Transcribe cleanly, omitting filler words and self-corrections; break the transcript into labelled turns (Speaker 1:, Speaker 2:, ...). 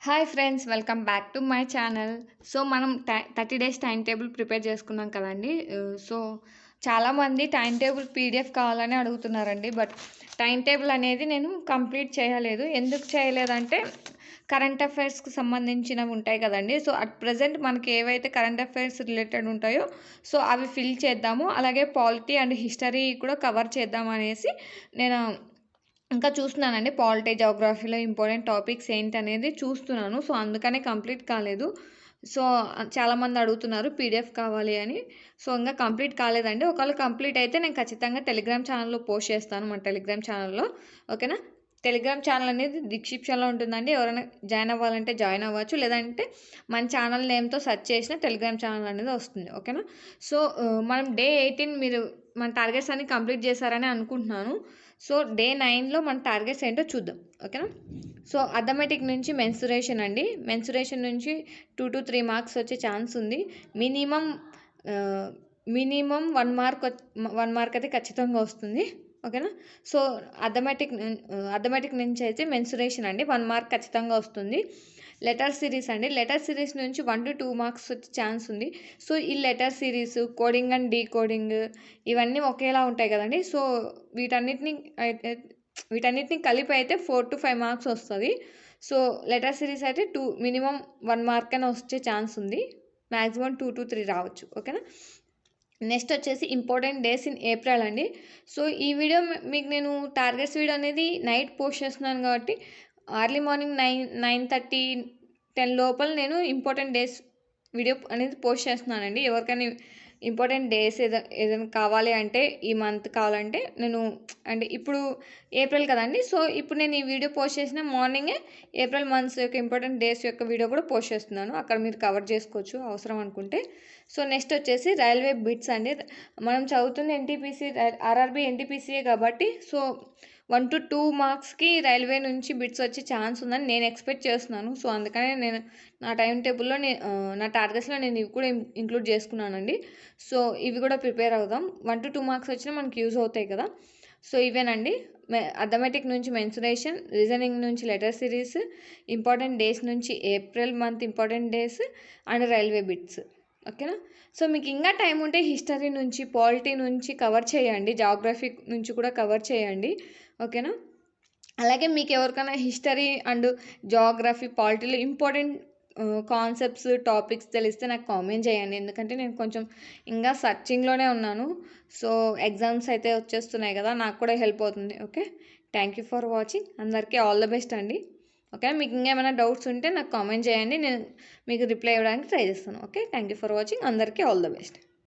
Speaker 1: Hi friends, welcome back to my channel. So మనం 30 days time table prepare చేసుకున్నాం కదండి. So చాలామంది time table PDF కావాలని అడుగుతున్నారండి. బట్ టైం టేబుల్ అనేది నేను కంప్లీట్ చేయలేదు. ఎందుకు చేయలేదంటే కరెంట్ అఫైర్స్కి సంబంధించినవి ఉంటాయి కదండి. సో అట్ ప్రజెంట్ మనకి ఏవైతే కరెంట్ అఫైర్స్ రిలేటెడ్ ఉంటాయో సో అవి ఫిల్ చేద్దాము. అలాగే పాలిటీ అండ్ హిస్టరీ కూడా కవర్ చేద్దాం అనేసి నేను ఇంకా చూస్తున్నానండి. పాలిటీ, జియోగ్రఫీలో ఇంపార్టెంట్ టాపిక్స్ ఏంటనేది చూస్తున్నాను. సో అందుకనే కంప్లీట్ కాలేదు. సో చాలామంది అడుగుతున్నారు పీడిఎఫ్ కావాలి అని. సో ఇంకా కంప్లీట్ కాలేదండి. ఒకవేళ కంప్లీట్ అయితే నేను ఖచ్చితంగా టెలిగ్రామ్ ఛానల్లో పోస్ట్ చేస్తాను, మన టెలిగ్రామ్ ఛానల్లో. ఓకేనా? టెలిగ్రామ్ ఛానల్ అనేది డిస్క్రిప్షన్లో ఉంటుందండి. ఎవరైనా జాయిన్ అవ్వాలంటే జాయిన్ అవ్వచ్చు, లేదంటే మన ఛానల్ నేమ్తో సెర్చ్ చేసిన టెలిగ్రామ్ ఛానల్ అనేది వస్తుంది. ఓకేనా? సో మనం డే 18 మీరు మన టార్గెట్స్ అన్ని కంప్లీట్ చేశారని అనుకుంటున్నాను. సో డే 9లో మన టార్గెట్స్ ఏంటో చూద్దాం. ఓకేనా? సో అథమెటిక్ నుంచి మెన్సురేషన్ అండి. మెన్సురేషన్ నుంచి 2 to 3 మార్క్స్ వచ్చే ఛాన్స్ ఉంది. మినిమం 1 మార్క్ అయితే ఖచ్చితంగా వస్తుంది. ఓకేనా? సో అథమెటిక్ నుంచి అయితే మెన్సురేషన్ అండి 1 మార్క్ ఖచ్చితంగా వస్తుంది. లెటర్ సిరీస్ అండి. లెటర్ సిరీస్ నుంచి 1 to 2 మార్క్స్ వచ్చే ఛాన్స్ ఉంది. సో ఈ letter series, coding and decoding ఇవన్నీ ఒకేలా ఉంటాయి కదండి. సో వీటన్నిటిని కలిపి అయితే 4 to 5 మార్క్స్ వస్తుంది. సో లెటర్ సిరీస్ అయితే మినిమం 1 మార్క్ అయినా వచ్చే ఛాన్స్ ఉంది. మ్యాక్సిమం 2 to 3 రావచ్చు. ఓకేనా? నెక్స్ట్ వచ్చేసి ఇంపార్టెంట్ డేస్ ఇన్ ఏప్రిల్ అండి. సో ఈ వీడియో మీకు నేను టార్గెట్స్ వీడియో అనేది నైట్ పోస్ట్ చేస్తున్నాను కాబట్టి ఎర్లీ మార్నింగ్ 9:30, 10 లోపల నేను ఇంపార్టెంట్ డేస్ వీడియో అనేది పోస్ట్ చేస్తున్నానండి. ఎవరికైనా ఇంపార్టెంట్ డేస్ ఏదైనా కావాలి అంటే, ఈ మంత్ కావాలంటే నేను అంటే ఇప్పుడు ఏప్రిల్ కదండి. సో ఇప్పుడు నేను ఈ వీడియో పోస్ట్ చేసిన మార్నింగే ఏప్రిల్ మంత్స్ యొక్క ఇంపార్టెంట్ డేస్ యొక్క వీడియో కూడా పోస్ట్ చేస్తున్నాను. అక్కడ మీరు కవర్ చేసుకోవచ్చు అవసరం అనుకుంటే. సో నెక్స్ట్ వచ్చేసి రైల్వే బిట్స్ అండి. మనం చదువుతుంది ఎన్టీపీసీ, ఆర్ఆర్బీ ఎన్టీపీసీయే కాబట్టి సో 1 to 2 మార్క్స్కి రైల్వే నుంచి బిట్స్ వచ్చే ఛాన్స్ ఉందని నేను ఎక్స్పెక్ట్ చేస్తున్నాను. సో అందుకనే నేను నా టైం టేబుల్లో నా టార్గెట్స్లో నేను ఇవి కూడా ఇంక్లూడ్ చేసుకున్నానండి. సో ఇవి కూడా ప్రిపేర్ అవుదాం. 1 to 2 మార్క్స్ వచ్చినా మనకి యూజ్ అవుతాయి కదా. సో ఇవేనండి. అథమెటిక్ నుంచి మెన్సురేషన్, రీజనింగ్ నుంచి లెటర్ సిరీస్, ఇంపార్టెంట్ డేస్ నుంచి April month important days and railway bits. ఓకేనా? సో మీకు ఇంకా టైం ఉంటే హిస్టరీ నుంచి, పాలిటీ నుంచి కవర్ చేయండి, జాగ్రఫీ నుంచి కూడా కవర్ చేయండి. ఓకేనా? అలాగే మీకు ఎవరికైనా హిస్టరీ అండ్ జాగ్రఫీ, పాలిటీలో ఇంపార్టెంట్ కాన్సెప్ట్స్, టాపిక్స్ తెలిస్తే నాకు కామెంట్ చేయండి. ఎందుకంటే నేను కొంచెం ఇంకా సర్చింగ్లోనే ఉన్నాను. సో ఎగ్జామ్స్ అయితే వచ్చేస్తున్నాయి కదా, నాకు కూడా హెల్ప్ అవుతుంది. Okay, thank you for watching. అందరికీ ఆల్ ద బెస్ట్ అండి. ఓకే, మీకు ఇంకేమైనా డౌట్స్ ఉంటే నాకు కామెంట్ చేయండి, నేను మీకు రిప్లై ఇవ్వడానికి ట్రై చేస్తాను. Okay, thank you for watching. అందరికీ ఆల్ ద బెస్ట్.